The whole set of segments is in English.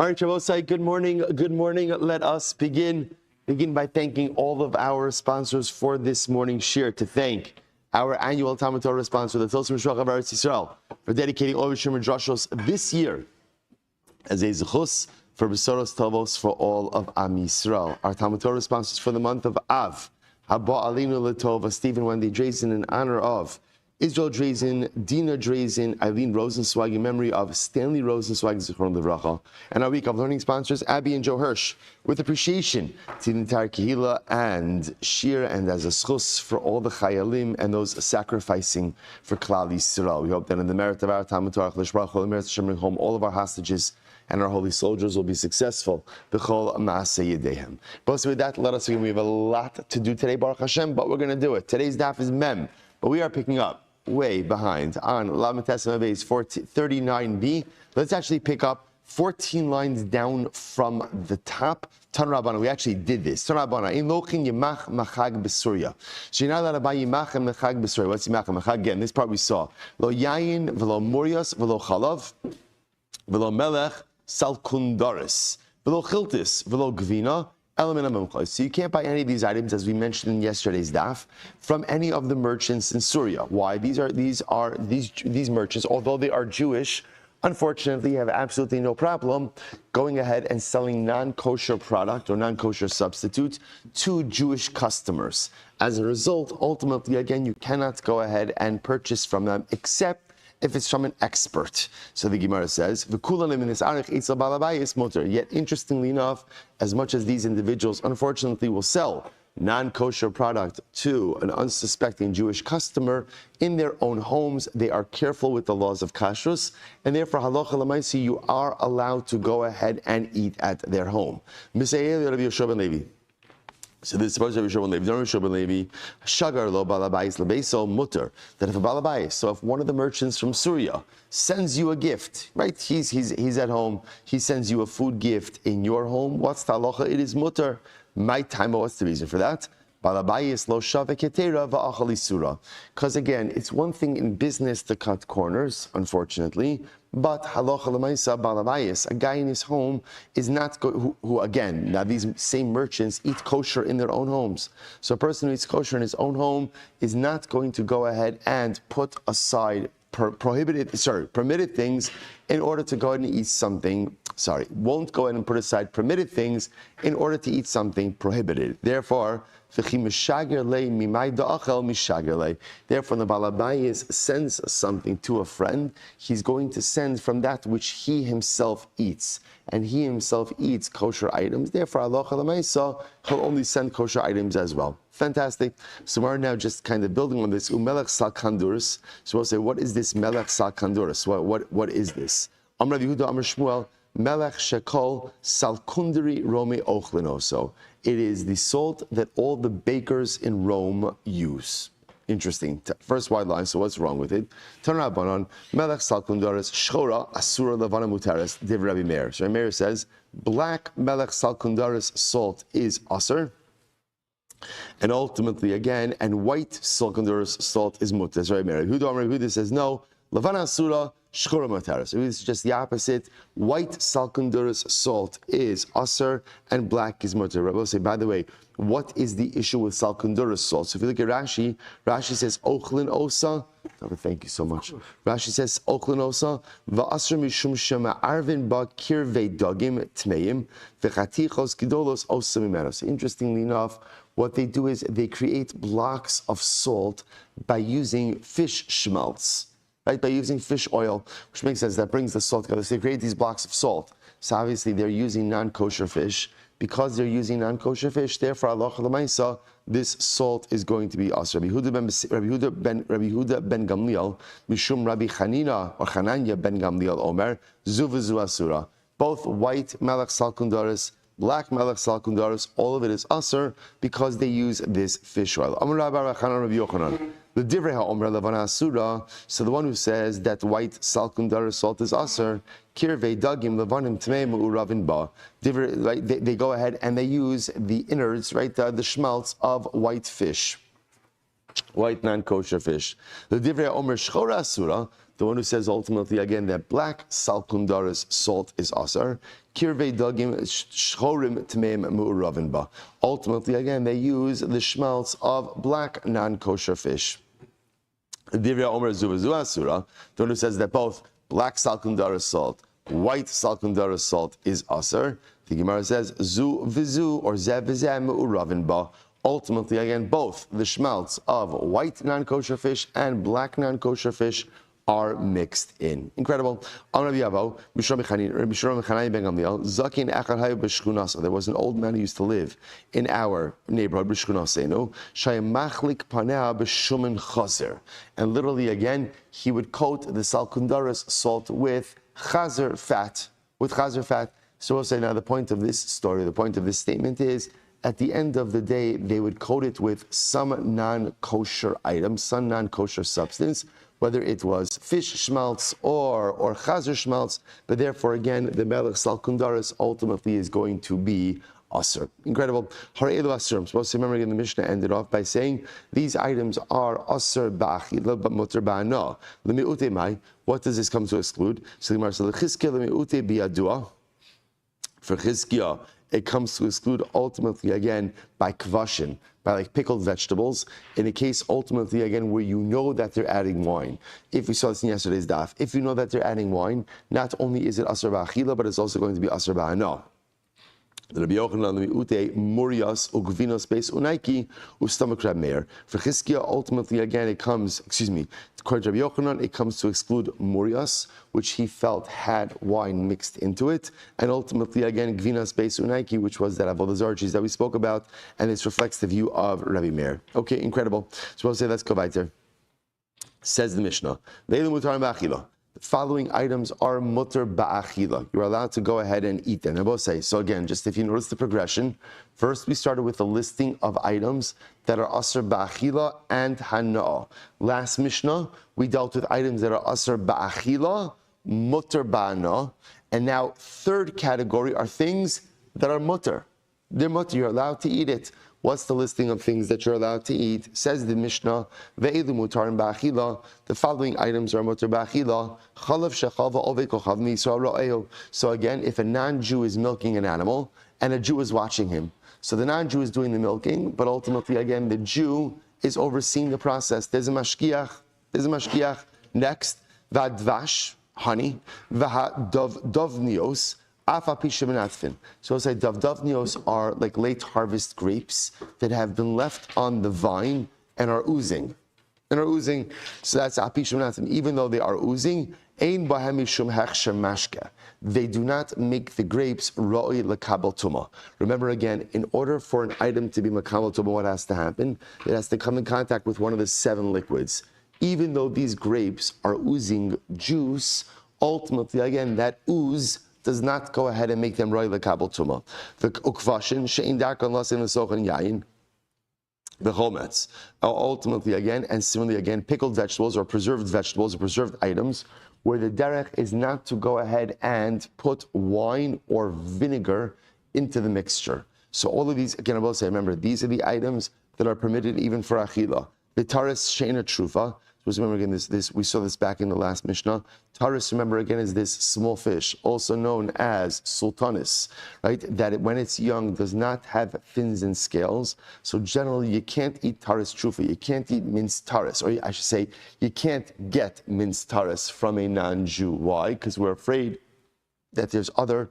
All right, Shabbosai, good morning. Good morning. Let us begin by thanking all of our sponsors for this morning's shir. To thank our annual Talmud Torah sponsor, the Tosim Mishloach of Eretz Yisrael, for dedicating all of Shir Drashos this year as a zechus for Besoros Tovos for all of Am Yisrael. Our Talmud Torah sponsors for the month of Av, Haba Alinu Latova, Stephen Wendy Drazen, in honor of Israel Drazen, Dina Drazen, Eileen Rosenzweig, in memory of Stanley Rosenzweig, Zichron Livracha, and our week of learning sponsors, Abby and Joe Hirsch, with appreciation to the entire Kehila and Shir, and as a schus for all the Chayalim and those sacrificing for Klal Yisrael. We hope that in the merit of our Talmud Torah, the merit of Shemring home, all of our hostages and our holy soldiers will be successful. B'chol ma'aseh yedehem. But with that, let us begin. We have a lot to do today, Baruch Hashem, but we're going to do it. Today's daf is Mem, but we are picking up way behind on Lamed Tesem Base 39b. Let's actually pick up 14 lines down from the top. Tan Rabbana, we actually did this. Tan Rabbana, in lochin yimach machag b'surya. So you're not allowed to buy yimach and machag b'surya. What's yimach and machag? Again, this part we saw. Lo yayin, v'lo murios, v'lo chalav, v'lo melech, salkundaris, v'lo chiltis, v'lo gvina, so you can't buy any of these items, as we mentioned in yesterday's daf, from any of the merchants in Syria. Why? These merchants, although they are Jewish, unfortunately have absolutely no problem going ahead and selling non-kosher product or non-kosher substitute to Jewish customers. As a result, ultimately, again, you cannot go ahead and purchase from them except if it's from an expert. So the Gemara says, yet interestingly enough, as much as these individuals unfortunately will sell non-kosher product to an unsuspecting Jewish customer in their own homes, they are careful with the laws of kashrus, and therefore halacha l'maisi, you are allowed to go ahead and eat at their home. So this is supposed to be Rabbi Shmuel Levi, Shagar lo balabais lebeso mutter, that if a balabais, so if one of the merchants from Syria sends you a gift, right? He's at home, he sends you a food gift in your home. What's the halacha? It is mutter. My time. What's the reason for that? Balabais lo shavek yetera va'achal isura. Because again, it's one thing in business to cut corners, unfortunately. But halacha l'maisa balabayis, a guy in his home is not who again, now these same merchants eat kosher in their own homes. So a person who eats kosher in his own home is not going to go ahead and put aside permitted things in order to go ahead and eat something. Won't go ahead and put aside permitted things in order to eat something prohibited. Therefore, therefore, when the Balabayis sends something to a friend, he's going to send from that which he himself eats. And he himself eats kosher items. Therefore, halacha l'maisa, he'll only send kosher items as well. Fantastic. So we're now just kind of building on this. Umelech salkanduris. So we'll say, what is this melech salkanduris? What is this? Amr Yehuda, Amr Shmuel, melech shekol salkundri Rome ochlinoso. It is the salt that all the bakers in Rome use. Interesting. First wide line, so what's wrong with it? Tanrabanon, melech salkundaris, shchora, asura levana mutaris, div Rabbi Meir. So Rabbi Meir says, black melech salkundaris salt is asur. And ultimately, again, and white salkundaris salt is mutar. So Rabbi Meir. Yehuda says, no, levana asura, shchora mutaris. It's just the opposite. White salkundaris salt is asur, and black is mutar. Rabbi will say, by the way, what is the issue with salkundaris salt? So if you look at Rashi, Rashi says, ochlin osa. Oh, thank you so much. Rashi says, ochlin osa, va'asr mishum shema arvin ba kirvei dagim tmeim, v'chatichos gidolos osa mimeno. So interestingly enough, what they do is they create blocks of salt by using fish schmaltz, right? By using fish oil, which makes sense. That brings the salt together. So they create these blocks of salt. So obviously they're using non-kosher fish. Because they're using non-kosher fish, therefore, halacha l'maisa, this salt is going to be asur. Rabbi Yehuda ben Gamliel, mishum Rabbi Chanina or Chananya ben Gamliel Omer, zuvazu asura. Both white melech salkundaris, black melech salkundaris, all of it is asur because they use this fish oil. Amar Rabbi Rabbi Yochanan. The divrei ha'omer levana asura. So the one who says that white salkundaris salt is asur, kirvei dagim levanim tmei mu'uravin ba. They go ahead and they use the innards, right, the schmaltz of white fish. white non-kosher fish. The divrei omer shchora asura, the one who says ultimately again that black salkundaris salt is asar. Kirvei dagim shchorim tmeim mu'uravin ba. Ultimately again they use the schmaltz of black non-kosher fish. The divrei omer zuvazu asura, the one who says that both black salkundaris salt, white salkundaris salt is asar. The Gemara says zu vizu or zev vizeh mu'uravin ba. Ultimately, again, both the schmaltz of white non-kosher fish and black non-kosher fish are mixed in. Incredible. There was an old man who used to live in our neighborhood, and literally, again, he would coat the salkundaris salt with chazer fat. So we'll say now the point of this story, the point of this statement is, at the end of the day, they would coat it with some non-kosher item, some non-kosher substance, whether it was fish schmaltz or chazer schmaltz, but therefore, again, the melech salkundaris ultimately is going to be asur. Incredible. Harei elu asur. Supposed to remember again, the Mishnah ended off by saying these items are asur ba'achila but mutar ba'ana. L'mi'ute mai. What does this come to exclude? So the Gemara says l'chizkiya l'mi'ute biyadua. For chizkiya, it comes to exclude ultimately again by kvashin, by like pickled vegetables. In a case ultimately again where you know that they're adding wine. If we saw this in yesterday's daf, if you know that they're adding wine, not only is it asur ba'achila, but it's also going to be asur ba'ana. Rabbi Yochanan mi'ute murias ugvinos beis unaiki ustamach Rab Meir. For Chizkiya, ultimately again it comes, according to Rabbi Yochanan, it comes to exclude murias, which he felt had wine mixed into it, and ultimately again gvinos beis unaiki, which was that Avoda Zara cheese that we spoke about, and this reflects the view of Rabbi Meir. Okay, incredible. So we'll say let's go weiter. Says the Mishnah. The following items are mutar ba'achila. You're allowed to go ahead and eat them. I will say, so again, just if you notice the progression, first we started with a listing of items that are asur ba'achila and hana'ah. Last Mishnah, we dealt with items that are asur ba'achila, mutar ba'ana, and now third category are things that are mutar. They're mutar, you're allowed to eat it. What's the listing of things that you're allowed to eat? Says the Mishnah, Ve'elu mutarim ba'achila. The following items are mutar ba'achila. Chalav shechava ovei kochav mi'yisrael ra'ehu. So again, if a non-Jew is milking an animal and a Jew is watching him, so the non-Jew is doing the milking, but ultimately again, the Jew is overseeing the process. There's a mashkiach. Next, va'dvash, honey, va'dovnios, so I'll say davdavnios are like late harvest grapes that have been left on the vine and are oozing. So that's apishem. Even though they are oozing, ein bahem mishum hechsher mashke. They do not make the grapes roi lekabel tuma. Remember again, in order for an item to be makabel tuma, what has to happen? It has to come in contact with one of the 7 liquids. Even though these grapes are oozing juice, ultimately again that ooze does not go ahead and make them roi lekabel tuma. The ukvashin she'in darkan lasin l'sochan yayin. The chometz, ultimately again, and similarly again, pickled vegetables or preserved items, where the derech is not to go ahead and put wine or vinegar into the mixture. So all of these, again, I will say, remember, these are the items that are permitted even for achila. The taris she'ina trufa. Remember again, this we saw this back in the last Mishnah. Taris, remember again, is this small fish, also known as sultanis, right? That when it's young does not have fins and scales. So generally, you can't eat taris trufa. You can't eat minced taris, or I should say, you can't get minced taris from a non-Jew. Why? Because we're afraid that there's other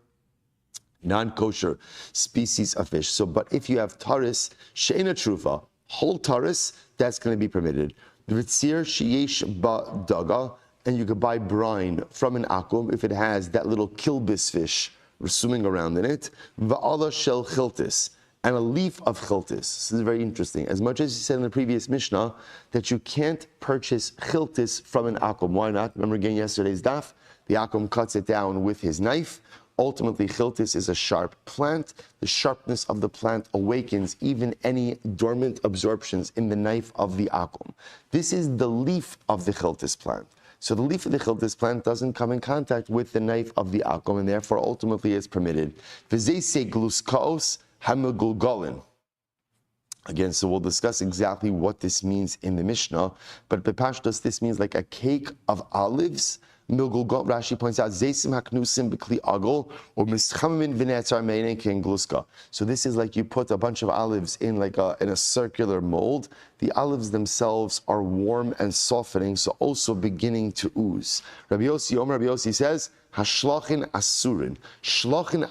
non-kosher species of fish. So, but if you have taris she'ena trufa, whole taris, that's going to be permitted. V'tzir sheyesh ba daga, and you could buy brine from an akum if it has that little kilbis fish swimming around in it. Va'ala shel chiltis, and a leaf of chiltis. This is very interesting. As much as you said in the previous Mishnah that you can't purchase chiltis from an akum. Why not? Remember again yesterday's daf, the akum cuts it down with his knife. Ultimately, chiltis is a sharp plant. The sharpness of the plant awakens even any dormant absorptions in the knife of the akum. This is the leaf of the chiltis plant. So the leaf of the chiltis plant doesn't come in contact with the knife of the akum, and therefore ultimately is permitted. V'zeise gluskaos hamegulgolin. Again, so we'll discuss exactly what this means in the Mishnah, but Bepashtos, this means like a cake of olives. Milgulgot, Rashi points out, Zeisim haknusim b'kli agol, or mischamin v'netzar meinen ken gluska. So this is like you put a bunch of olives in like in a circular mold. The olives themselves are warm and softening, so also beginning to ooze. Rabbi Yossi says, Hashlachin asurin. Shlachin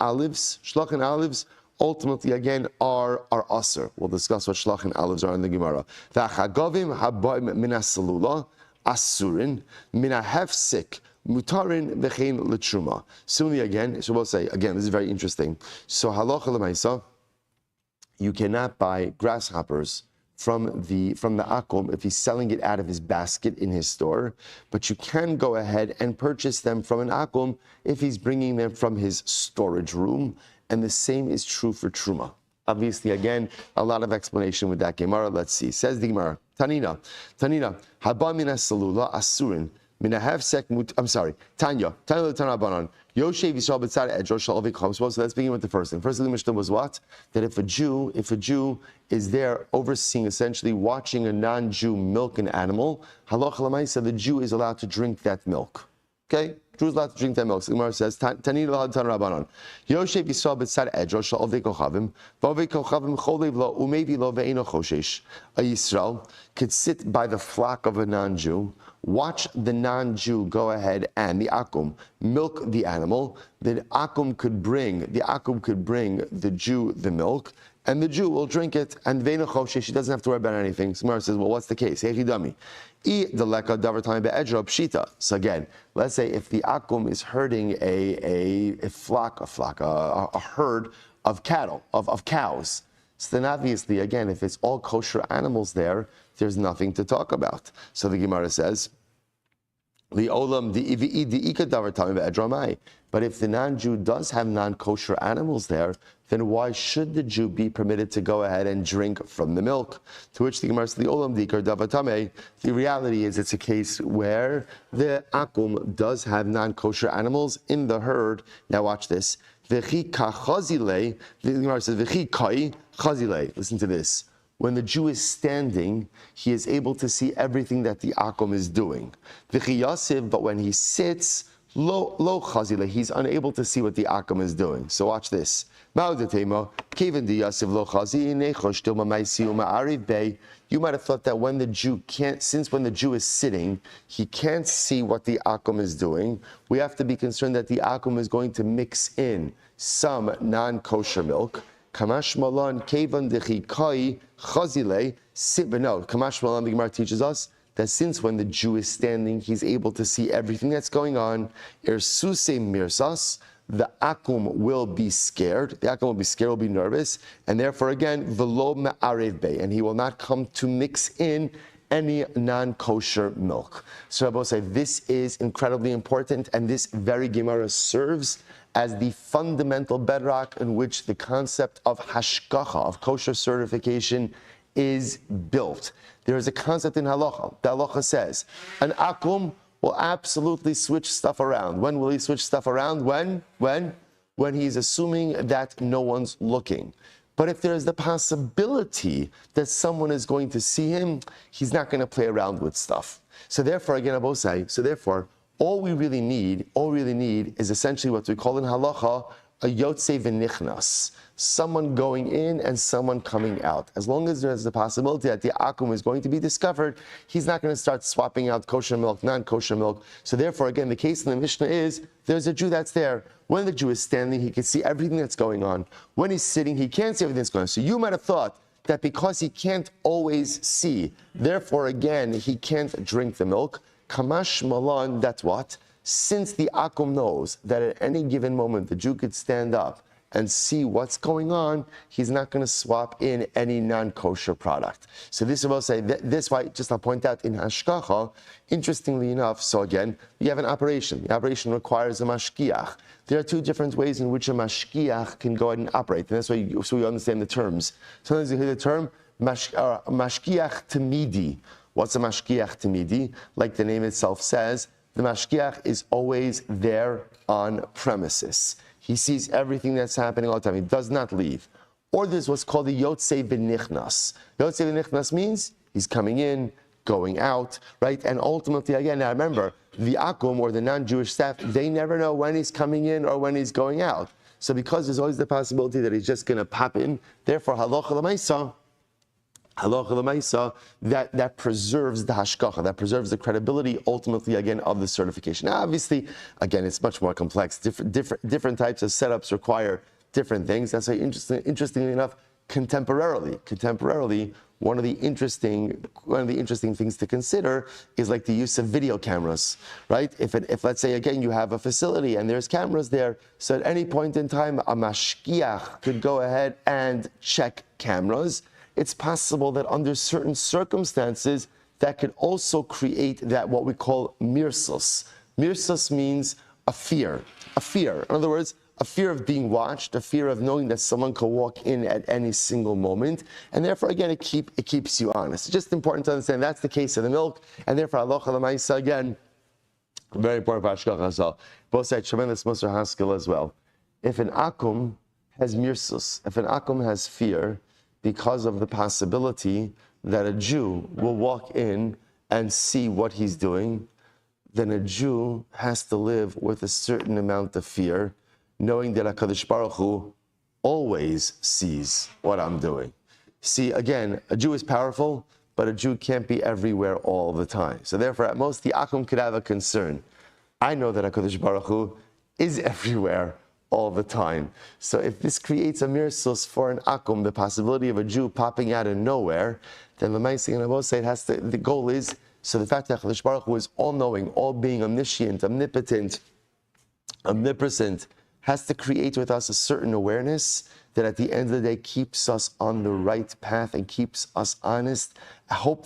olives, ultimately, again, are aser. We'll discuss what shlachin olives are in the Gemara. V'achagavim haboim min hasalula asurin min hafsik mutarin v'chein l'truma. Similarly, again, so we'll say again. This is very interesting. So halacha l'maisa, you cannot buy grasshoppers from the akum if he's selling it out of his basket in his store, but you can go ahead and purchase them from an akum if he's bringing them from his storage room. And the same is true for truma. Obviously, again, a lot of explanation with that Gemara. Let's see. Says the Gemara, Tanina, haba mina salula asurin, mina hefsek mut. I'm sorry, Tanya Tanabanan. Yoshev Yisrael b'tzad edro shal ovik chom. So let's begin with the first thing. First thing the Mishnah was what? That if a Jew is there overseeing, essentially watching a non-Jew milk an animal, halacha l'maisa, the Jew is allowed to drink that milk. Okay? Jews allowed to drink that milk. So the Gemara says, Tani l'had tan Rabbanon. Yoshev Yisrael b'tzad edro shal ovik kochavim, v'ovik kochavim cholev lo umevi lo ve'eno choshesh. A Yisrael could sit by the flock of a non-Jew, watch the non-Jew go ahead and the akum milk the animal. The akum could bring the Jew the milk, and the Jew will drink it, and ve'eno choshesh, she doesn't have to worry about anything. So the Gemara says, well, what's the case? Hechidami. So again, let's say if the akum is herding a herd of cattle, of cows, so then obviously, again, if it's all kosher animals there, there's nothing to talk about. So the Gemara says, but if the non-Jew does have non-kosher animals there, then why should the Jew be permitted to go ahead and drink from the milk? To which the Gemara says, the reality is it's a case where the akum does have non-kosher animals in the herd. Now watch this. The Gemara says, listen to this. When the Jew is standing, he is able to see everything that the akum is doing. But when he sits, lo chazile, he's unable to see what the akum is doing. So watch this. You might have thought that when the Jew since when the Jew is sitting, he can't see what the akum is doing. We have to be concerned that the akum is going to mix in some non-kosher milk. Kamash Malan Kevan Dechikai Chazile Sibano. Kamash Malan, the Gemara teaches us that since when the Jew is standing, he's able to see everything that's going on. Ersuse Mirsas, the akum will be scared. The akum will be scared, will be nervous, and therefore again, Velo Ma'arev Bey, and he will not come to mix in any non-kosher milk. So Rabbi say this is incredibly important, and this very Gemara serves as the fundamental bedrock in which the concept of hashgacha, of kosher certification, is built. There is a concept in halacha. The halacha says an akum will absolutely switch stuff around. When will he switch stuff around? When he's assuming that no one's looking. But if there is the possibility that someone is going to see him, he's not going to play around with stuff. So therefore, again, I both say, all we really need is essentially what we call in halacha a yotze v'nichnas, someone going in and someone coming out. As long as there's the possibility that the akum is going to be discovered, he's not going to start swapping out kosher milk, non-kosher milk. So therefore, again, the case in the Mishnah is there's a Jew that's there. When the Jew is standing, he can see everything that's going on. When he's sitting, he can't see everything that's going on. So you might have thought that because he can't always see, therefore, again, he can't drink the milk. Kamash malan, that's what? Since the akum knows that at any given moment the Jew could stand up and see what's going on, he's not going to swap in any non-kosher product. So this will say, this why, just I'll point out in hashgacha, interestingly enough, so again, you have an operation. The operation requires a mashkiach. There are two different ways in which a mashkiach can go ahead and operate, and that's why so we understand the terms. Sometimes you hear the term mashkiach tamidi. What's a mashkiach tamidi? Like the name itself says, the mashkiach is always there on premises. He sees everything that's happening all the time. He does not leave. or there's what's called the Yotzei V'Nichnas. Yotzei V'Nichnas means he's coming in, going out, right? And ultimately, again, now remember, the Akum, or the non-Jewish staff, they never know when he's coming in or when he's going out. So because there's always the possibility that he's just going to pop in, therefore, halacha l'maisa, that preserves the hashgacha, that preserves the credibility, ultimately, again, of the certification. Now, obviously, again, it's much more complex. Different types of setups require different things. That's why, interestingly enough, contemporarily, one of the interesting things to consider is like the use of video cameras, right? If let's say again you have a facility and there's cameras there, so at any point in time a mashgiach could go ahead and check cameras. It's possible that under certain circumstances that could also create that what we call mirsus. Mirsus means a fear. In other words, a fear of being watched, a fear of knowing that someone could walk in at any single moment, and therefore, again, it keeps you honest. It's just important to understand that's the case of the milk, and therefore, halacha l'maisa, again, very important for hashgacha as well. Both sides, tremendous musar haskell as well. If an akum has mirsus, if an akum has fear, because of the possibility that a Jew will walk in and see what he's doing, then a Jew has to live with a certain amount of fear, knowing that HaKadosh Baruch Hu always sees what I'm doing. See, again, a Jew is powerful, but a Jew can't be everywhere all the time. So therefore, at most, the Akum could have a concern. I know that HaKadosh Baruch Hu is everywhere all the time. So if this creates a mirsus for an Akum, the possibility of a Jew popping out of nowhere, then L'maising and Avoda say the goal is, so the fact that HaKadosh Baruch Hu is all-knowing, all-being, omniscient, omnipotent, omnipresent, has to create with us a certain awareness that at the end of the day keeps us on the right path and keeps us honest. I hope,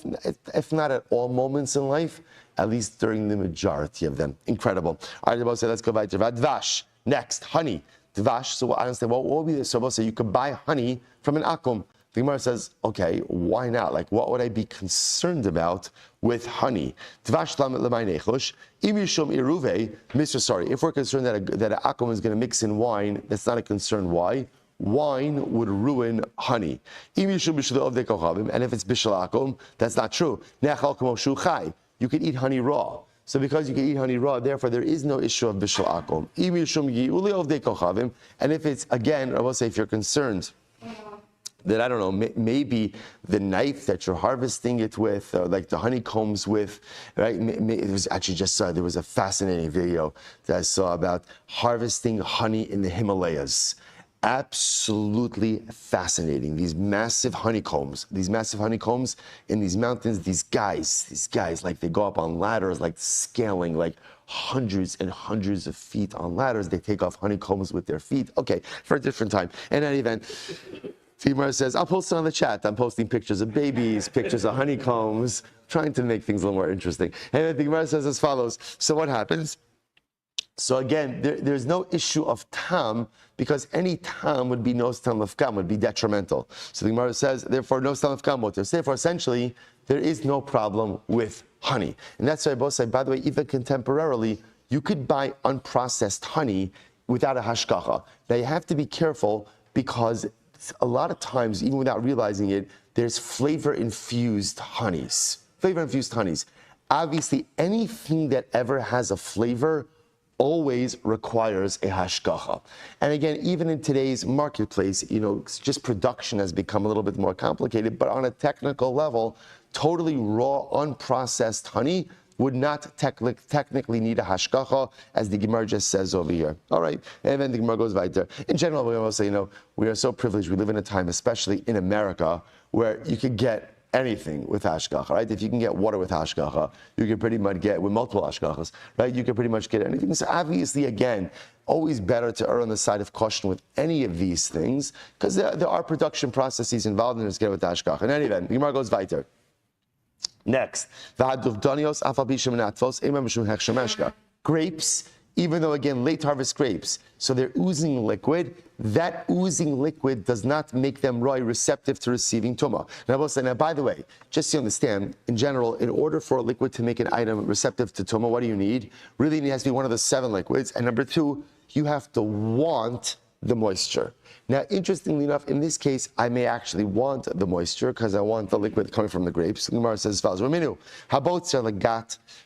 if not at all moments in life, at least during the majority of them. Incredible. All right, let's go back to Dvash. Next, honey. Dvash, so I understand, what would be this? So you could buy honey from an akum. The Gemara says, okay, why not? Like, what would I be concerned about with honey? Dvash l'maynechush, im yishum iruve, Mr. Sorry, if we're concerned that an akum is going to mix in wine, that's not a concern. Why? Wine would ruin honey. Im yishum b'shelo of dekochavim, and if it's bishul akum, that's not true. Ne'achal k'mo shu chai, you could eat honey raw. So because you can eat honey raw, therefore there is no issue of bishul akum. Im yishum yi'uli of dekochavim, and if it's, again, I will say, if you're concerned that, I don't know, maybe the knife that you're harvesting it with, or like the honeycombs with, right? It was actually there was a fascinating video that I saw about harvesting honey in the Himalayas. Absolutely fascinating. These massive honeycombs in these mountains, these guys, like they go up on ladders, like scaling, like hundreds and hundreds of feet on ladders. They take off honeycombs with their feet. Okay, for a different time. In any event, Femar says, I'll post it on the chat. I'm posting pictures of babies, pictures of honeycombs, trying to make things a little more interesting. And then the Gemara says as follows. So what happens? So again, there's no issue of tam, because any tam would be no tam of kam, would be detrimental. So the Gemara says, therefore, no tam of kam motiv. Therefore, essentially, there is no problem with honey. And that's why I both say, by the way, even contemporarily, you could buy unprocessed honey without a hashgacha. Now you have to be careful, because a lot of times, even without realizing it, there's flavor-infused honeys. Obviously, anything that ever has a flavor always requires a hashgacha. And again, even in today's marketplace, just production has become a little bit more complicated, but on a technical level, totally raw, unprocessed honey would not technically need a hashgacha, as the Gemara just says over here. All right, and then the Gemara goes right there. In general, we will say, we are so privileged. We live in a time, especially in America, where you could get anything with hashgacha, right? If you can get water with hashgacha, you can pretty much get, with multiple hashgachas, right? You can pretty much get anything. So obviously, again, always better to err on the side of caution with any of these things, because there are production processes involved in this, get with hashgacha. In any event, the Gemara goes weiter. Next, grapes, even though again late harvest grapes, so they're oozing liquid. That oozing liquid does not make them receptive to receiving tumah. Now, by the way, just so you understand, in general, in order for a liquid to make an item receptive to tumah, what do you need? Really, it has to be one of the 7 liquids. And number 2, you have to want the moisture. Now, interestingly enough, in this case, I may actually want the moisture because I want the liquid coming from the grapes. The Gemara says,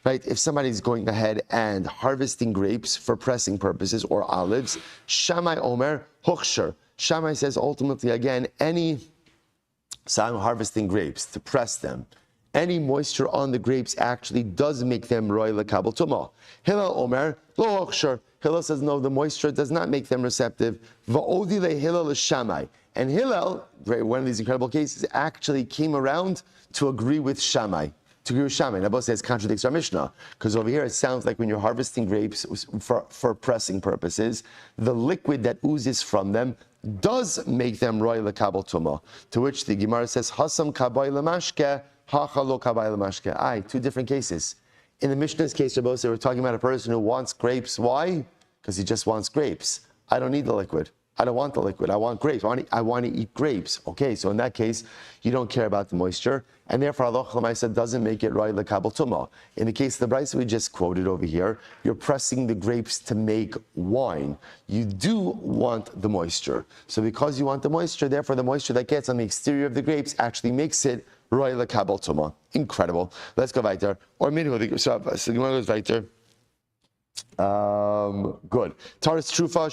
right? If somebody's going ahead and harvesting grapes for pressing purposes or olives, Shammai Omer Hochsher. Shammai says ultimately again, so I'm harvesting grapes to press them. Any moisture on the grapes actually does make them roy lekabel tumah. Hillel Omer lo hochsher. Hillel says no, the moisture does not make them receptive. Va'odi le Hillel Shammai. And Hillel, one of these incredible cases, actually came around to agree with Shammai. Now, both says contradicts our Mishnah, because over here it sounds like when you're harvesting grapes for pressing purposes, the liquid that oozes from them does make them roy lekabel tumah. To which the Gemara says, Hasam kabay lemashke, hacha lo kabay lemashke. Two different cases. In the Mishnah's case, we're talking about a person who wants grapes. Why? Because he just wants grapes. I don't need the liquid. I don't want the liquid. I want grapes. I want to eat grapes. Okay, so in that case, you don't care about the moisture, and therefore Allah Chamaisa doesn't make it right lekabel tumah. In the case of the brayso we just quoted over here, you're pressing the grapes to make wine. You do want the moisture. So because you want the moisture, therefore the moisture that gets on the exterior of the grapes actually makes it roy lekabel tumah. Incredible. Let's go weiter. Or minhu, so the Gemara goes weiter. Good. Taris trufa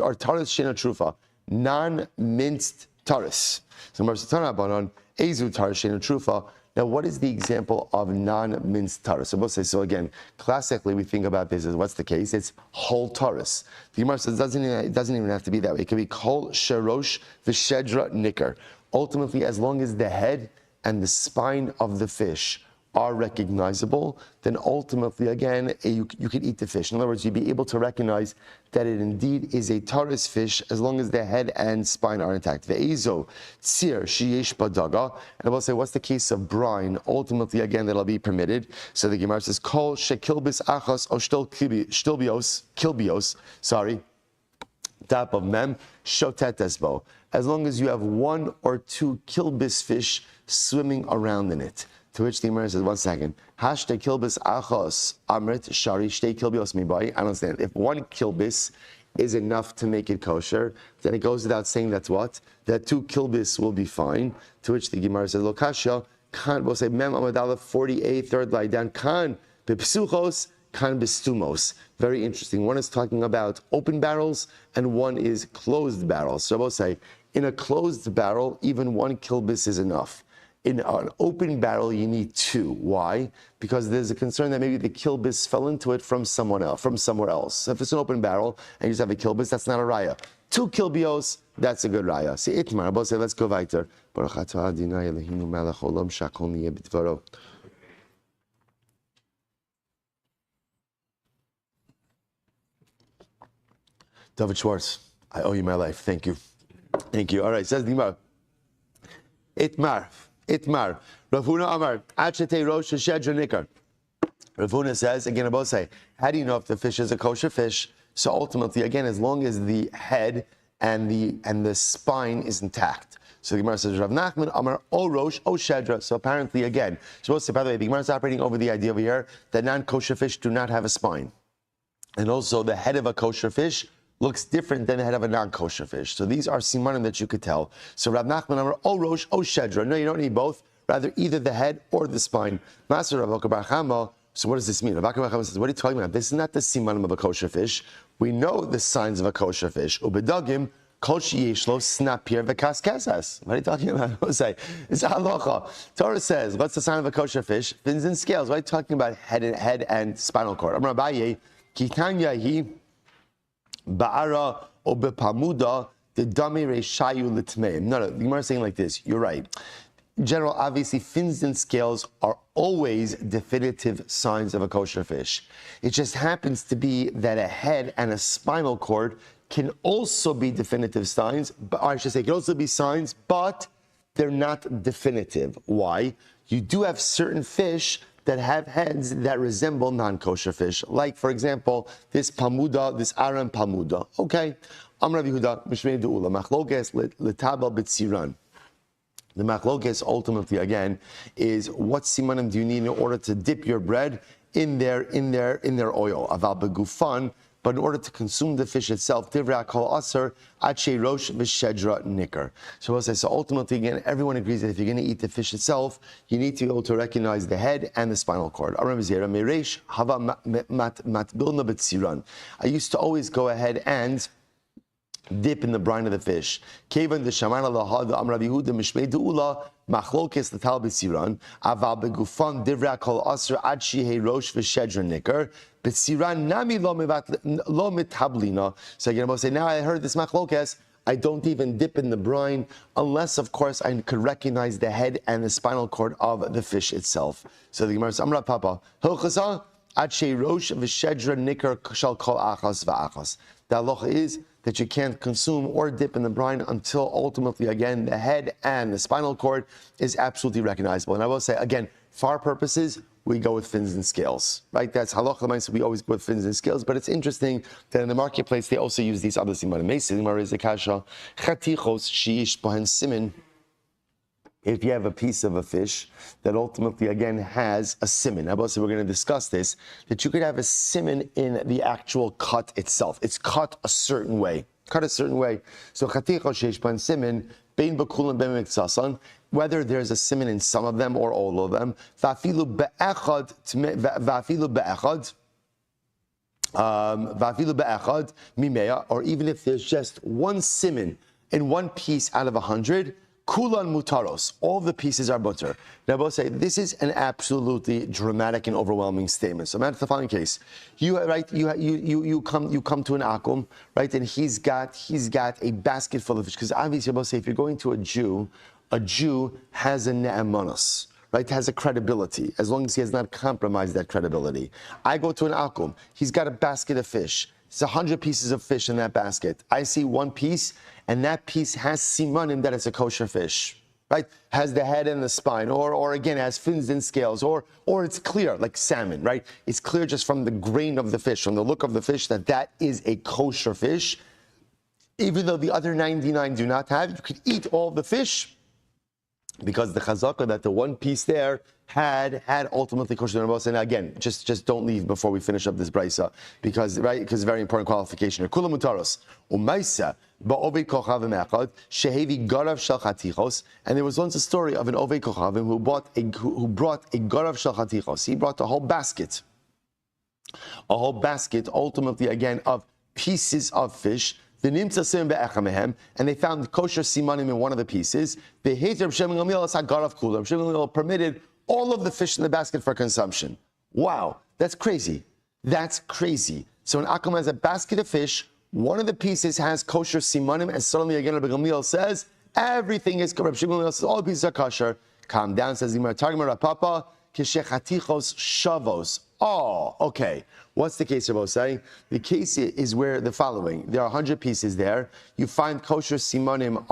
or taris shena trufa, non-minced taris. So Marsatanah ezu taris shena trufa. Now, what is the example of non-minced taris? So we'll say, so again, classically we think about this as what's the case? It's whole taris. The Gemara says it doesn't even have to be that way. It can be kol sherosh v'shedra nicker. Ultimately, as long as the head and the spine of the fish are recognizable, then ultimately, again, you can eat the fish. In other words, you'd be able to recognize that it indeed is a taris fish as long as the head and spine are intact. Ve'ezo tzir sheyesh badaga. And I will say, what's the case of brine? Ultimately, again, that'll be permitted. So the Gemara says, kol shekilbis achas o kilbios, top of mem, shotet esbo. As long as you have one or two kilbis fish swimming around in it. To which the Gemara says, 1 second. Hashte kilbis achos amrit shari shte kilbios mibai. I don't understand. If one kilbis is enough to make it kosher, then it goes without saying that's what? That 2 kilbis will be fine. To which the Gemara says, Lokasha, kan, we'll say, mem amadala 48, third line down, kan bipsuchos, kan bistumos. Very interesting. One is talking about open barrels and one is closed barrels. So we'll say, in a closed barrel, even 1 kilbis is enough. In an open barrel, you need 2. Why? Because there's a concern that maybe the kilbis fell into it from somewhere else. So if it's an open barrel and you just have a kilbis, that's not a raya. 2 kilbios, that's a good raya. See, Itmar, I'll say, let's go weiter. Baruch atah Adonai Eloheinu melech olam shakol niyeh b'dvaro. David Schwartz, I owe you my life. Thank you. Thank you. All right, says the Gemara. Itmar. Rav Huna Amar, Achete Rosh Shedra Nikar. Rav Huna says, again, I both say, how do you know if the fish is a kosher fish? So ultimately, again, as long as the head and the spine is intact. So the Gemara says, Rav Nachman Amar O Rosh O Shedra. So apparently, again, so by the way, the Gemara is operating over the idea over here that non-kosher fish do not have a spine. And also the head of a kosher fish looks different than the head of a non-kosher fish. So these are simanim that you could tell. So Rav Nachman Amar O Rosh O Shedra. No, you don't need both. Rather, either the head or the spine. Master Rav Bar Chama. So what does this mean? Rav Bar Chama says, what are you talking about? This is not the simanim of a kosher fish. We know the signs of a kosher fish. Ubedagim kol sheyeshlo snapir v'kaskesas. What are you talking about? It's halacha. Torah says, what's the sign of a kosher fish? Fins and scales. What are you talking about? Head and spinal cord. Amar Abaye kitanya hi ba'ara o bepamuda the dami reshayu litmeim. No, the Gemara is saying like this. You're right. In general, obviously, fins and scales are always definitive signs of a kosher fish. It just happens to be that a head and a spinal cord can also be definitive signs, or I should say, can also be signs, but they're not definitive. Why? You do have certain fish that have heads that resemble non-kosher fish. Like, for example, this pamuda, this aram pamuda. Okay. Amar Rav Yehuda, Mishmei De'ula, Machlokes L'tabel B'tziran. The machlokes ultimately, again, is what simanim do you need in order to dip your bread in their oil. Aval begufan, but in order to consume the fish itself, divrei kol aser ache rosh v'shedra nicker. So ultimately, again, everyone agrees that if you're going to eat the fish itself, you need to be able to recognize the head and the spinal cord. I used to always go ahead and dip in the brine of the fish. Kevan the Shamana Lahad Amrav Yehuda Mishmei Deula Machlokes the Tal B'Siran Aval Begufan Divra Kol Asr Ad Shihei Rosh V'Shedra Nicker B'Siran Nami Lo Mitablina. So again, I'll say now I heard this Machlokes. I don't even dip in the brine unless, of course, I could recognize the head and the spinal cord of the fish itself. So the Gemara says, Amrav Papa Hilchasa Ad Shei Rosh V'Shedra Nicker Shal Kol Achas V'Achas. The halacha is that you can't consume or dip in the brine until ultimately, again, the head and the spinal cord is absolutely recognizable. And I will say, again, for our purposes, we go with fins and scales, right? That's halacha, so we always go with fins and scales. But it's interesting that in the marketplace, they also use these other simanim. If you have a piece of a fish that ultimately, again, has a siman. We're going to discuss this, that you could have a siman in the actual cut itself. It's cut a certain way. So, siman, whether there's a siman in some of them or all of them, or even if there's just one siman in one piece out of 100, Kulan mutaros, all the pieces are butter. Now, I will say this is an absolutely dramatic and overwhelming statement. So, imagine the following case: you come to an akum, right, and he's got a basket full of fish. Because obviously, I will say if you're going to a Jew has a ne'emanos, right, has a credibility, as long as he has not compromised that credibility. I go to an akum, he's got a basket of fish. It's 100 pieces of fish in that basket. I see one piece, and that piece has simanim that it's a kosher fish, right? Has the head and the spine, or again, has fins and scales, or it's clear, like salmon, right? It's clear just from the grain of the fish, from the look of the fish, that is a kosher fish. Even though the other 99 do not have, you could eat all the fish, because the chazaka that the one piece there had ultimately kosher. And again, just don't leave before we finish up this brisa, because it's a very important qualification. Kula mutaros umaisa ba'ovei kochavim echad shehevi garav shel chatichos. And there was once a story of an ovei kochavim who brought a garav shel chatichos. He brought a whole basket, ultimately again of pieces of fish. And they found kosher simanim in one of the pieces. The Rabbi Shmuel permitted all of the fish in the basket for consumption. Wow, that's crazy. So an akum has a basket of fish. One of the pieces has kosher simanim, and suddenly again Rabbi Shmuel says everything is kosher. Rabbi Shmuel says all the pieces are kosher. Calm down, says the Targum Rapapa. Kishechatichos shavos. Oh, okay. What's the case about saying? The case is where the following. There are 100 pieces there. You find kosher simanim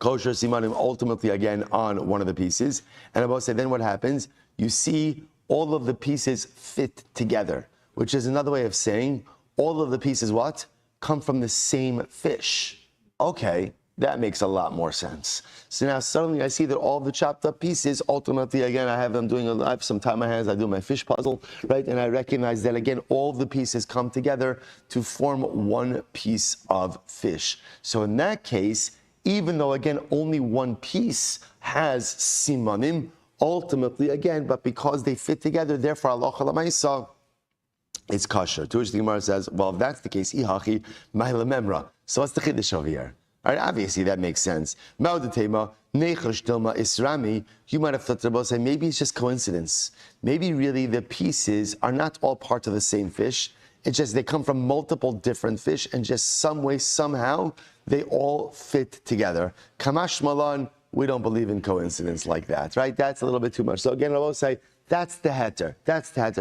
ultimately again on one of the pieces. And about say, then what happens? You see all of the pieces fit together, which is another way of saying all of the pieces what? Come from the same fish. Okay. That makes a lot more sense. So now suddenly I see that all the chopped up pieces, ultimately, again, I have some time on my hands, I do my fish puzzle, right? And I recognize that, again, all the pieces come together to form one piece of fish. So in that case, even though, again, only one piece has simanim, ultimately, again, but because they fit together, therefore, Allah Lamaisa, it's kosher. To which the Gemara says, well, if that's the case, ihachi ma'ila memra. So what's the chiddush over here? All right, obviously that makes sense. You might have thought to say maybe it's just coincidence. Maybe really the pieces are not all part of the same fish. It's just they come from multiple different fish, and just some way, somehow, they all fit together. Kamash malan, we don't believe in coincidence like that, right? That's a little bit too much. So again, I will say that's the heter.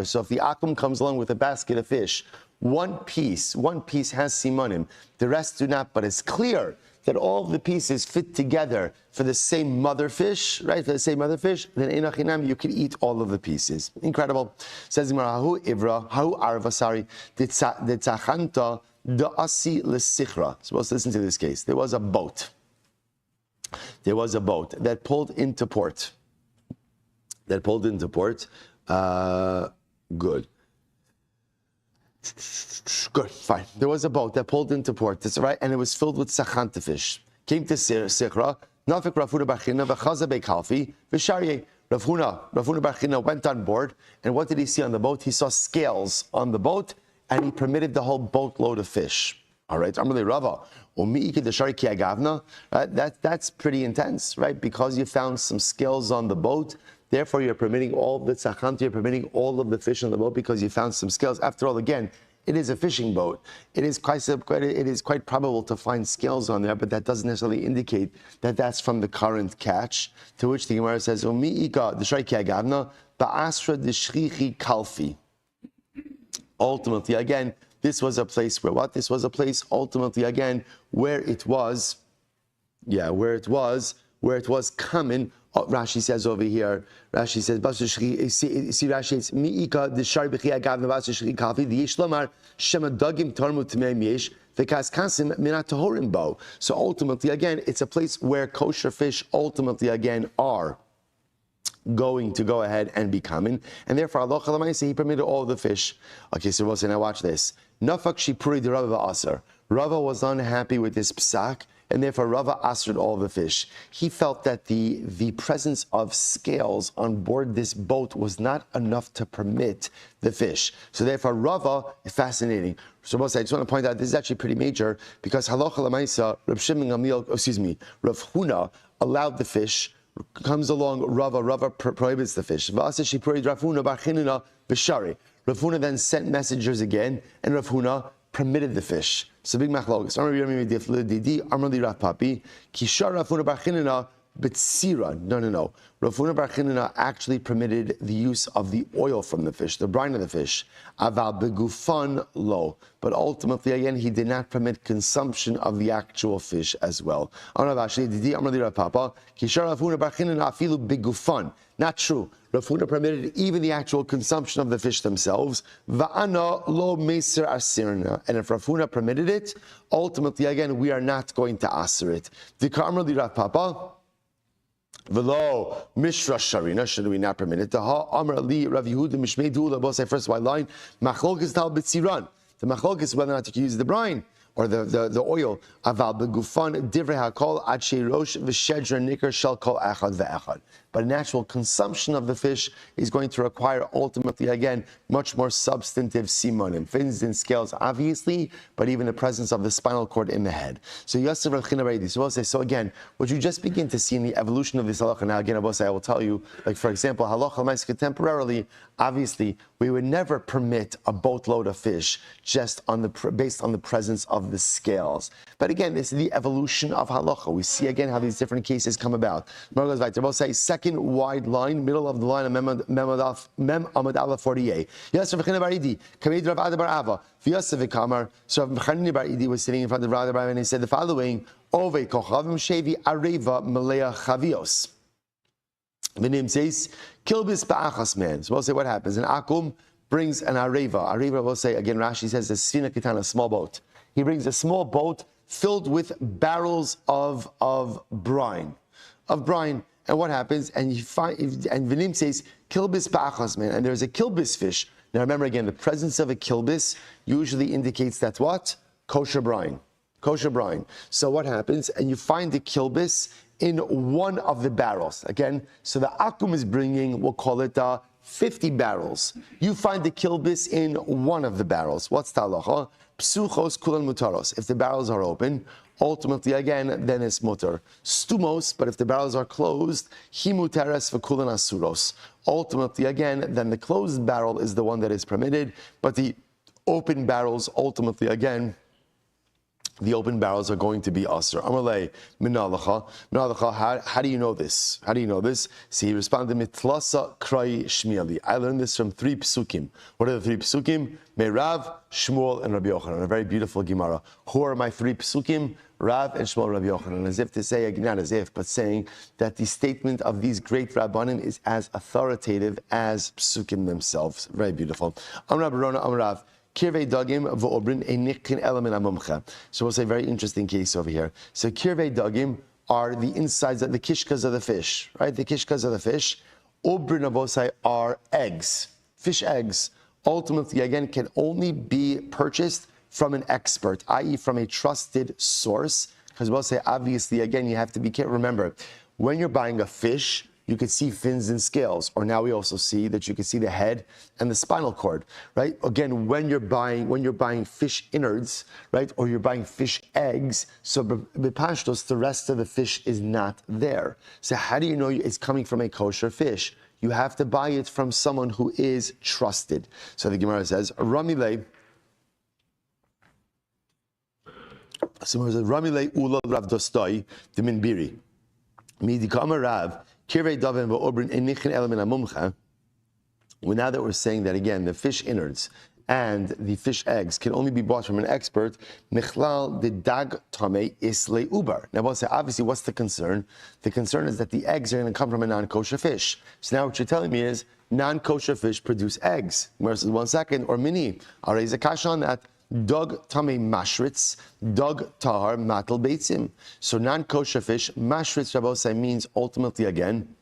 So if the akum comes along with a basket of fish, one piece has simanim, the rest do not, but it's clear that all the pieces fit together for the same mother fish, right? For the same mother fish, then enachinam, you can eat all of the pieces. Incredible. Says Hahu arva, tzachanta da'asi l'sichra. So let's listen to this case. There was a boat that pulled into port. Good. Good, fine. There was a boat that pulled into port, that's right, and it was filled with sachanta fish. Came to Sichra, Nafik Rafuna Bachina, V'chaza Bekalfi, V'sharye. Rafuna Bachina went on board, and what did he see on the boat? He saw scales on the boat, and he permitted the whole boatload of fish. All right, Amrli Rava, that's pretty intense, right? Because you found some scales on the boat, therefore you're permitting all the tzachant, you're permitting all of the fish on the boat because you found some scales. After all, again, it is a fishing boat. It is quite probable to find scales on there, but that doesn't necessarily indicate that that's from the current catch. To which the Gemara says, kalfi. Ultimately, again, this was a place where what? This was a place ultimately again where it was coming. Oh, Rashi says over here. Rashi says, see Rashi, it's miika the shari b'chi agav nevas shri kalfi the yishlomar shema dagim tarmu tmeim yesh v'kas kasim minat tahorim bo. So ultimately, again, it's a place where kosher fish ultimately again are going to go ahead and be coming, and therefore Allah Chalamayse, he permitted all the fish. Okay, so we'll say, now watch this. Nafak shipuri de Rava Asar. Rava was unhappy with this psak, and therefore Rava asred all the fish. He felt that the presence of scales on board this boat was not enough to permit the fish. So therefore Rava, fascinating. So I just want to point out this is actually pretty major because Halacha Lamaisa, Rav Huna allowed the fish. Comes along, Rava prohibits the fish. Rav Huna then sent messengers again, and Rav Huna permitted the fish. So big machlokes. No. Rav Huna bar Chinina actually permitted the use of the oil from the fish, the brine of the fish. Aval begufan lo. But ultimately, again, he did not permit consumption of the actual fish as well. Not true. Rav Huna permitted even the actual consumption of the fish themselves. Va'ana lo meser asirna. And if Rav Huna permitted it, ultimately, again, we are not going to aser it. V'lo mishra sharina, should we not permit it? Amar Ali Rav Yehuda Mishmei Dula. Both say first white line. Machlokes tal b'tziran. The machlokes is whether or not you can use the brine or the oil. Aval begufan divrei hakol ad sheirosh v'shedra nikar shel kol echad ve'echad. But an actual consumption of the fish is going to require ultimately, again, much more substantive simonim. Fins and scales, obviously, but even the presence of the spinal cord in the head. So Yosef Rav China Baridi. So we'll say, so again, what you just begin to see in the evolution of this halacha. Now again, I will tell you, like for example, halacha l'maisa contemporarily, obviously, we would never permit a boatload of fish just based on the presence of the scales. But again, this is the evolution of halacha. We see again how these different cases come about. We'll say second wide line, middle of the line of Mem Amad Aleph 48. Yes, Rav China Baridi, Kamed Rav Ada Bar Ava, V'Yosef V'Kamar. So Rav China Baridi was sitting in front of Rav Ada Bar Ava and he said the following: Ove Kochavim Shevi Areva Malea Chavios. The name says Kilbis Ba'achas man. So we'll say what happens. An Akum brings an Areva. Areva, we'll say again. Rashi says a Sfina Kitana, small boat. He brings a small boat filled with barrels of brine. And what happens? And you find, and Vinim says kilbis ba'achas man, and there's a kilbis fish. Now remember again, the presence of a kilbis usually indicates that what? Kosher brine. So what happens? And you find the kilbis in one of the barrels. Again, so the akum is bringing, we'll call it 50 barrels. You find the kilbis in one of the barrels. What's talacha? Psuchos kulan mutaros. If the barrels are open, ultimately again, then it's mutar. Stumos, but if the barrels are closed, himuteres v'kulan asuros. Ultimately again, then the closed barrel is the one that is permitted, but the open barrels, ultimately again, the open barrels are going to be asr. Amalei minalacha. How do you know this? So he responded, Mitlasa krai shmieli. I learned this from 3 psukim. What are the 3 psukim? Rav, Shmuel, and Rabbi Yochanan. A very beautiful Gemara. Who are my 3 psukim? Rav and Shmuel, Rabbi Yochanan. As if to say, not as if, but saying that the statement of these great Rabbanim is as authoritative as psukim themselves. Very beautiful. Amar Barona, Amarav. Kirvei dagim v'obrin einikin element amumcha. So we'll say very interesting case over here. So kirvei dagim are the insides of the kishkas of the fish, right? The kishkas of the fish. Obrin avosai are eggs, fish eggs. ultimately, again, can only be purchased from an expert, i.e. from a trusted source. Because we'll say, obviously, again, you have to be careful. Remember, when you're buying a fish, you could see fins and scales, or now we also see that you can see the head and the spinal cord, right? Again, when you're buying fish innards, right, or you're buying fish eggs, so b'pashtos, the rest of the fish is not there. So how do you know it's coming from a kosher fish? You have to buy it from someone who is trusted. So the Gemara says, Ramile. So it says, Ramile ula Rav Dostoi the Minbiri. Midikama Rav. Now that we're saying that again, the fish innards and the fish eggs can only be bought from an expert, Michlal the dag tame isle ubar. Now, we'll say, obviously, what's the concern? The concern is that the eggs are going to come from a non-kosher fish. So now what you're telling me is non-kosher fish produce eggs. Where says 1 second, or mini. I'll raise a kasha on that. Dog tame mashritz, dog tahar matal beitzim. So non-kosher fish, mashritz Rabbosai means ultimately again,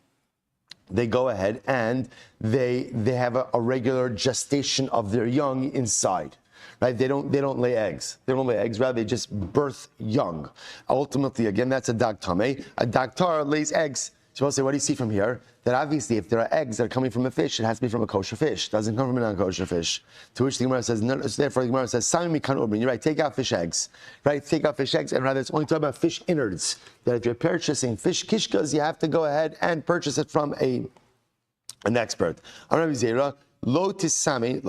they go ahead and they have a regular gestation of their young inside. Right? They don't lay eggs. They don't lay eggs, rather they just birth young. Ultimately, again, that's a dag tame. A dag tahar lays eggs. So I'll say, what do you see from here? That obviously, if there are eggs that are coming from a fish, it has to be from a kosher fish. It doesn't come from a non-kosher fish. To which the Gemara says, no, so therefore the Gemara says, Sami mikan ubrin. You're right, take out fish eggs. Right, take out fish eggs, and rather it's only talking about fish innards. That if you're purchasing fish kishkas, you have to go ahead and purchase it from an expert. Rabbi Zara, lo tisami,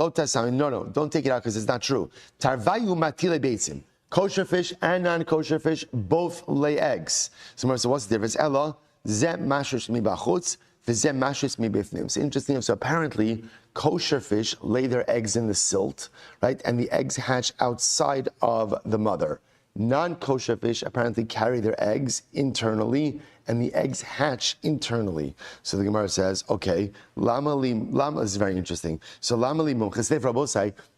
no, don't take it out because it's not true. Tarvayu matile beitzim. Kosher fish and non-kosher fish both lay eggs. So what's the difference? Ella, zem mashrish mi bachutz, v'zem mashrish mi bifnim. So interesting. So apparently, kosher fish lay their eggs in the silt, right? And the eggs hatch outside of the mother. Non-kosher fish apparently carry their eggs internally, and the eggs hatch internally. So the Gemara says, okay, lama is very interesting. So lama li mumches,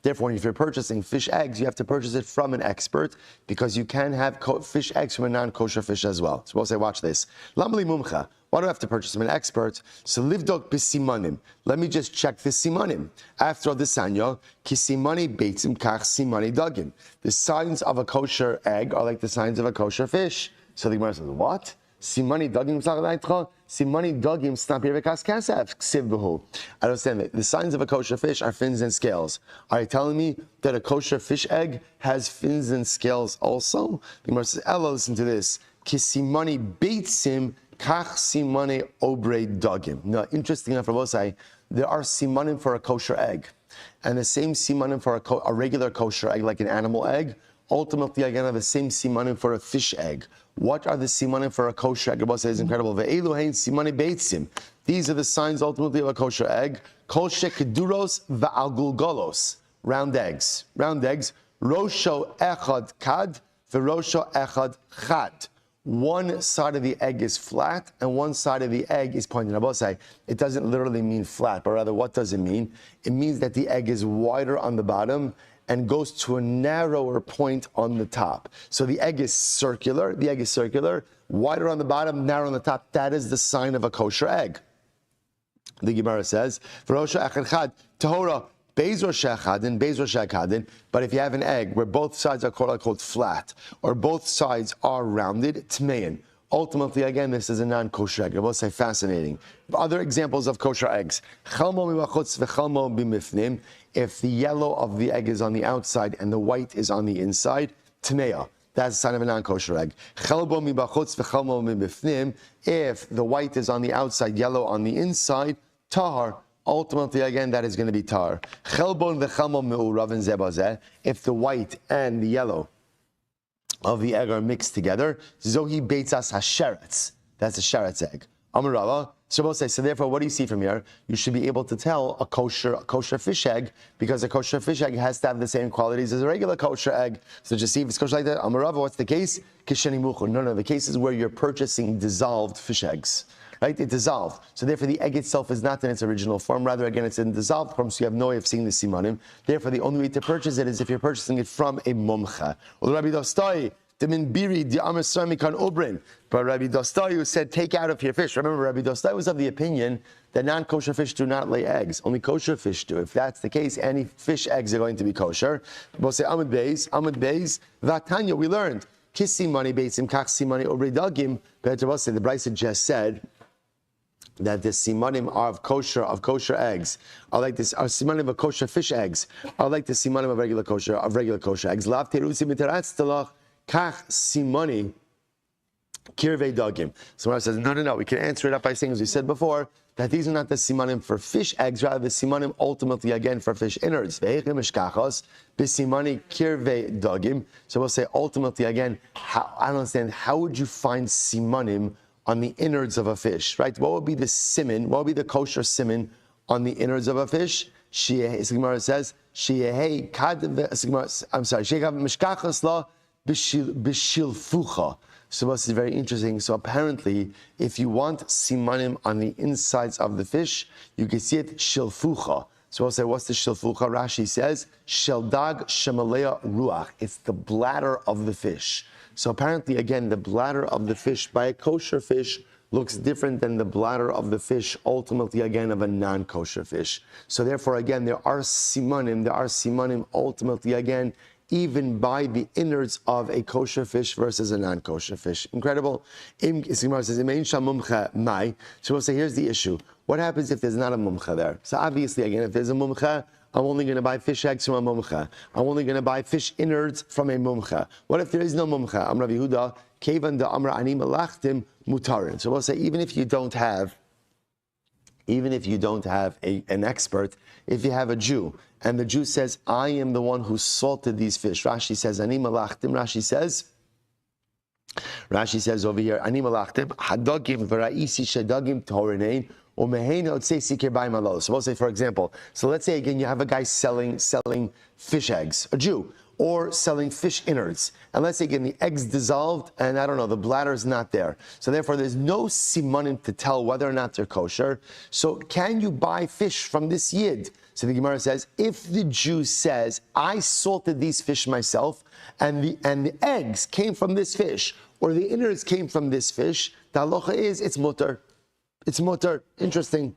therefore, if you're purchasing fish eggs, you have to purchase it from an expert, because you can have fish eggs from a non-kosher fish as well. So we'll say, watch this. Lama li mumcha. Why do I have to purchase from an expert? So livdok b'simanim. Let me just check the simanim. After all, the sanyo, ki simani beitzim kach simani dagim. The signs of a kosher egg are like the signs of a kosher fish. So the Gemara says, what? Simani dagim simani dagim snapirvekas kasef ksivbuhu. I understand that the signs of a kosher fish are fins and scales. Are you telling me that a kosher fish egg has fins and scales also? The Gemara says, Ella, listen to this. Ki simani beitzim kach simane obre dagim. Now, interesting enough, Rabosai, there are simanim for a kosher egg, and the same simanim for a regular kosher egg, like an animal egg. Ultimately, again, are the same simanim for a fish egg. What are the simanim for a kosher egg? Rabosai is incredible. Ve'elu hein simane beitzim. These are the signs ultimately of a kosher egg. Kol shekeduros va'algulgolos. Round eggs. Round eggs. Rosho echad kad ve'rosho echad chad. One side of the egg is flat and one side of the egg is pointed. Rabosai, it doesn't literally mean flat, but rather what does it mean? It means that the egg is wider on the bottom and goes to a narrower point on the top. So the egg is circular. The egg is circular, wider on the bottom, narrow on the top. That is the sign of a kosher egg. The Gemara says, "V'rosha echad chad tahora." But if you have an egg where both sides are called flat, or both sides are rounded, tmein. Ultimately, again, this is a non-kosher egg. I will say fascinating. Other examples of kosher eggs. If the yellow of the egg is on the outside and the white is on the inside, tmeya. That's a sign of a non-kosher egg. If the white is on the outside, yellow on the inside, tahar. Ultimately, again, that is going to be tar. If the white and the yellow of the egg are mixed together, zohi beitzas hasheretz. That's a sheretz egg. Amarava. So therefore, what do you see from here? You should be able to tell a kosher fish egg, because a kosher fish egg has to have the same qualities as a regular kosher egg. So just see if it's kosher like that. Amarava, what's the case? No, the case is where you're purchasing dissolved fish eggs. Right? It dissolved. So therefore the egg itself is not in its original form. Rather, again, it's in dissolved form, so you have no way of seeing the simanim. Therefore, the only way to purchase it is if you're purchasing it from a mumcha. But Rabbi Dostayu said, take out of your fish. Remember, Rabbi Dostayu was of the opinion that non-kosher fish do not lay eggs. Only kosher fish do. If that's the case, any fish eggs are going to be kosher. We'll say Amud Beis, Vatanya, we learned. Kissi money beisim, kachsi money obridagim. But the Brisa just said that the simanim of kosher eggs are like this, are simanim of kosher fish eggs are like the simanim of regular kosher eggs. Lav terusi miteratz talach kach simani kirvei dagim. So Rav says, no, we can answer it up by saying, as we said before, that these are not the simanim for fish eggs, rather the simanim ultimately again for fish innards. Ve'echim eshkachos b'simani kirvei dagim. So we'll say ultimately again, I don't understand, how would you find simanim on the innards of a fish, right? What would be the siman? What would be the kosher siman on the innards of a fish? Gemara says, So this is very interesting. So apparently, if you want simanim on the insides of the fish, you can see it shilfucha. So we'll say, what's the shilfucha? Rashi says, sheldag shemalea ruach. It's the bladder of the fish. So apparently, again, the bladder of the fish by a kosher fish looks different than the bladder of the fish, ultimately, again, of a non-kosher fish. So therefore, again, there are simanim, ultimately, again, even by the innards of a kosher fish versus a non-kosher fish. Incredible. So we'll say, here's the issue. What happens if there's not a mumcha there? So obviously, again, if there's a mumcha, I'm only going to buy fish eggs from a mumcha. I'm only going to buy fish innards from a mumcha. What if there is no mumcha? Rabbi Yehuda, kevan da amra ani malachtim mutarin. So we'll say, even if you don't have an expert, if you have a Jew, and the Jew says, I am the one who salted these fish. Rashi says, ani malachtim. Rashi says over here, ani malachtim, hadagim v'ra'isi shadagim torenein. So we'll say, for example, so let's say again you have a guy selling fish eggs, a Jew, or selling fish innards, and let's say again the eggs dissolved, and I don't know, the bladder is not there. So therefore, there's no simanim to tell whether or not they're kosher. So can you buy fish from this yid? So the Gemara says, if the Jew says, I salted these fish myself, and the eggs came from this fish, or the innards came from this fish, the halacha is it's mutar. It's mutar. Interesting.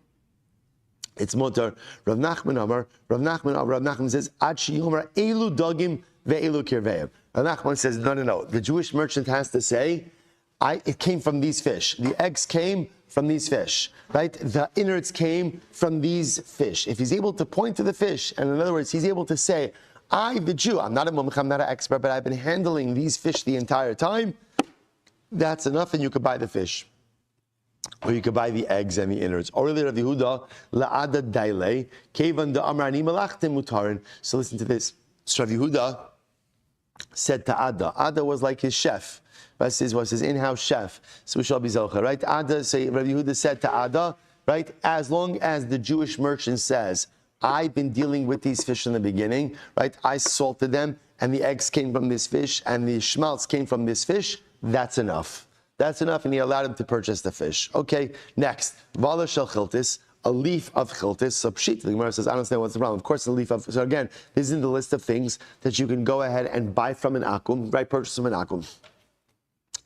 It's mutar. Rav Nachman says, Ad sheyomer elu dagim ve'elu kirveim. Rav Nachman says, no. The Jewish merchant has to say, it came from these fish. The eggs came from these fish, right? The innards came from these fish. If he's able to point to the fish, and in other words, he's able to say, I, the Jew, I'm not a mumcha, I'm not an expert, but I've been handling these fish the entire time, that's enough, and you could buy the fish. Or you could buy the eggs and the innards. Or Rav Yehuda, la'ada daile, kevan da amrani malachtim mutarin. So listen to this. So Rav Yehuda said to Ada. Ada was like his chef. Was his in-house chef. So we shall be zelcha, right? Ada, so Rav Yehuda said to Ada, right? As long as the Jewish merchant says, I've been dealing with these fish in the beginning, right? I salted them, and the eggs came from this fish, and the schmaltz came from this fish. That's enough. That's enough, and he allowed him to purchase the fish. Okay, next. Vala shel chiltis, a leaf of chiltis. So pshit, the Gemara says, I don't understand what's the problem. Of course, a leaf of, so again, this is in the list of things that you can go ahead and buy from an akum, right? Purchase from an akum.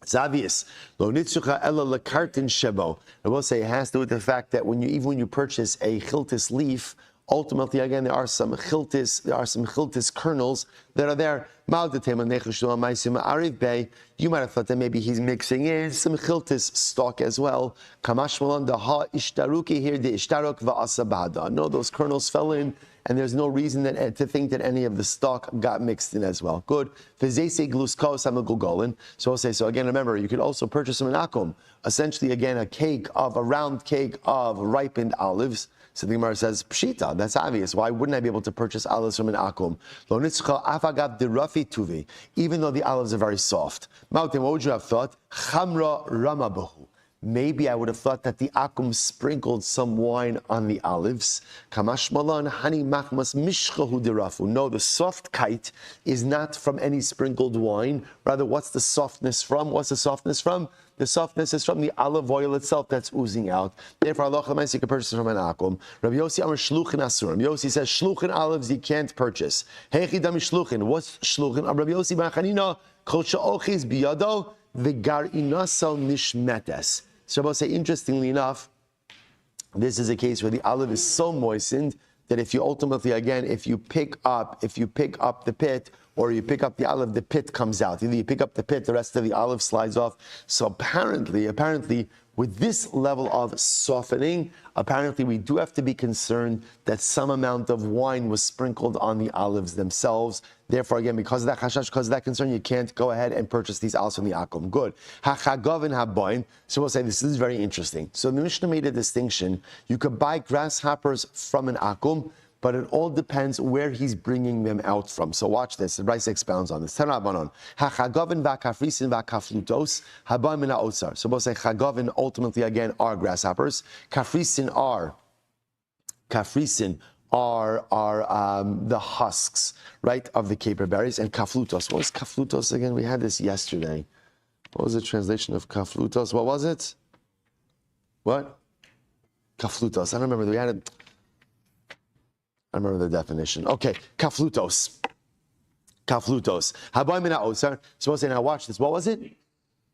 It's obvious. Lo nitzucha ela lekartin shebo. I will say it has to do with the fact that even when you purchase a chiltis leaf, ultimately, again, there are some chiltis kernels that are there. You might have thought that maybe he's mixing in some chiltis stock as well. No, those kernels fell in, and there's no reason to think that any of the stock got mixed in as well. Good. So I'll say, so again, remember, you could also purchase from an akum, essentially, again, a round cake of ripened olives. So the Gemara says, pshita, that's obvious. Why wouldn't I be able to purchase olives from an akum? Even though the olives are very soft. What would you have thought? Chamra ramabahu. Maybe I would have thought that the akum sprinkled some wine on the olives. Kamashmalan hani machmas mishchahu dirafu. No, the soft kite is not from any sprinkled wine. Rather, what's the softness from? The softness is from the olive oil itself that's oozing out. Therefore, Allah you can purchase from an akum. Rabbi Yossi Amar shluchin asur. Rabbi Yossi says shluchin olives you can't purchase. Heichi dami shluchin. What's shluchin? Rabbi Yossi bar Chanina Kol she'ochiz biyado v'gar inaso nishmetes. So Rabbi say, interestingly enough, this is a case where the olive is so moistened that if you ultimately, again, if you pick up the pit or you pick up the olive, the pit comes out. Either you pick up the pit, the rest of the olive slides off. So apparently, with this level of softening, apparently we do have to be concerned that some amount of wine was sprinkled on the olives themselves. Therefore, again, because of that chashash, because of that concern, you can't go ahead and purchase these olives from the akum. Good. Hachagav and haboin. So we'll say this is very interesting. So the Mishnah made a distinction. You could buy grasshoppers from an akum, but it all depends where he's bringing them out from. So watch this. The Brisa expounds on this. Tanabanon. Hachagavin v'kafrisin v'kaflutos habayim min ha'otzar. So we'll say chagavin ultimately again are grasshoppers. Kafrisin are the husks, right, of the caper berries, and kaflutos. What was kaflutos again? We had this yesterday. What was the translation of kaflutos? What was it? What? Kaflutos. I don't remember. We had it. I remember the definition. Okay, kaflutos. Habayim min ha'otzar. So we'll say, now watch this. What was it?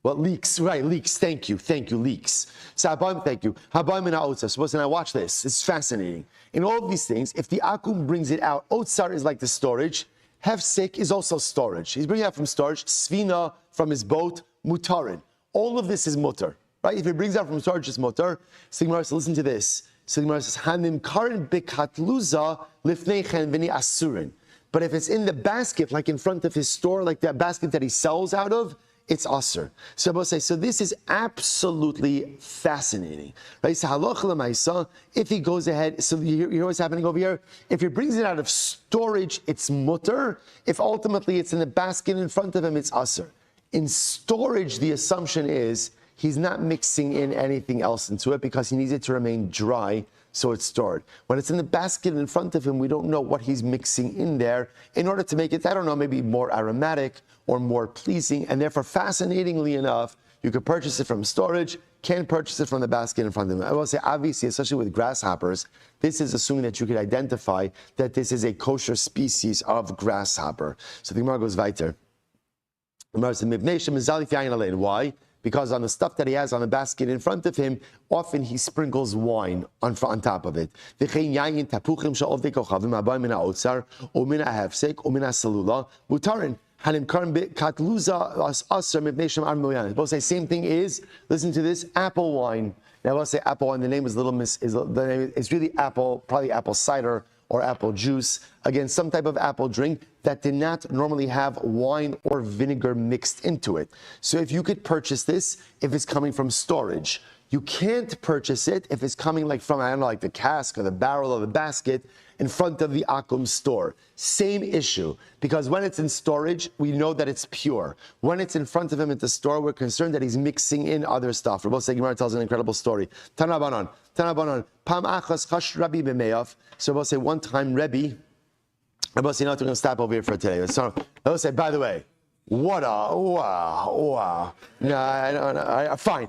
What, leeks? Right, leeks. Thank you, leeks. So habayim, thank you. Habayim min ha'otzar. So we'll say, now watch this. It's fascinating. In all of these things, if the akum brings it out, otzar is like the storage. Hefsek is also storage. He's bringing it out from storage. Svina from his boat. Mutarin. All of this is mutar. Right? If he brings it out from storage, it's mutar. Sigmar, so listen to this. So the Gemara says, "Hanim karin bekatluza lifneichen v'ni asurin." But if it's in the basket, like in front of his store, like that basket that he sells out of, it's asur. So I will say, so this is absolutely fascinating, right? So halacha l'maisa, if he goes ahead, so you hear what's happening over here. If he brings it out of storage, it's mutter. If ultimately it's in the basket in front of him, it's asur. In storage, the assumption is he's not mixing in anything else into it because he needs it to remain dry, so it's stored. When it's in the basket in front of him, we don't know what he's mixing in there in order to make it, I don't know, maybe more aromatic or more pleasing. And therefore, fascinatingly enough, you could purchase it from storage, can't purchase it from the basket in front of him. I will say, obviously, especially with grasshoppers, this is assuming that you could identify that this is a kosher species of grasshopper. So the Gemara goes weiter. The Gemara says, why? Because on the stuff that he has on the basket in front of him, often he sprinkles wine on top of it. Both say same thing is, listen to this, apple wine. Now I'll say apple wine, the name is it's really apple, probably apple cider or apple juice. Again, some type of apple drink that did not normally have wine or vinegar mixed into it. So if you could purchase this, if it's coming from storage, you can't purchase it if it's coming like from, I don't know, like the cask or the barrel or the basket in front of the akum store. Same issue, because when it's in storage, we know that it's pure. When it's in front of him at the store, we're concerned that he's mixing in other stuff. Rabbi Shmuel tells an incredible story. Tanabanan, Pam achas chash Rabbi b'meyav. So Rabbi say one time Rabbi say, no, we're going to stop over here for today. So Rabbi say, by the way, what a wow. No, I don't know. Fine.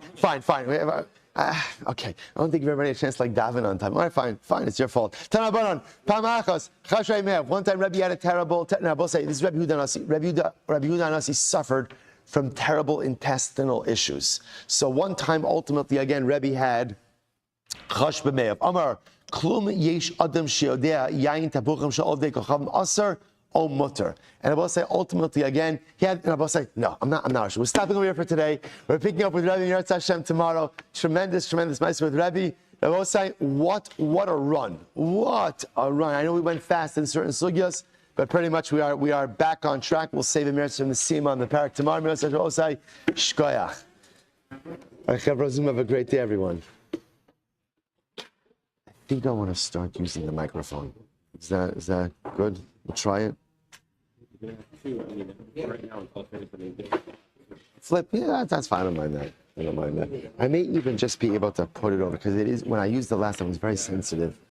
Okay, I don't think you've ever had a chance like daven on time. All right, fine, it's your fault. Tanabanan, Pamachos, Chashrei Mev. One time Rabbi had a terrible, I'll say, this is Rabbi Yudanasi. Rabbi Yudanasi suffered from terrible intestinal issues. So one time, ultimately, again, Rabbi had Chash b'mev. Amar, Klum yesh adam sheodea yain tapuchim she'ovdei kochav aser o mutter. And I will say, ultimately, again, and I will say, no, I'm not sure. We're stopping over here for today. We're picking up with Rabbi Yirtz Hashem tomorrow. Tremendous ma'aseh with Rabbi. I will say, what a run. What a run. I know we went fast in certain sugyas, but pretty much we are back on track. We'll save the Yirtz from the Sima on the parak tomorrow. I will say, shkoyach. Have a great day, everyone. I think I want to start using the microphone. Is that good? We'll try it. Flip, yeah, that's fine. I don't mind that. I may even just be able to put it over because it is, when I used the last time, it was very sensitive.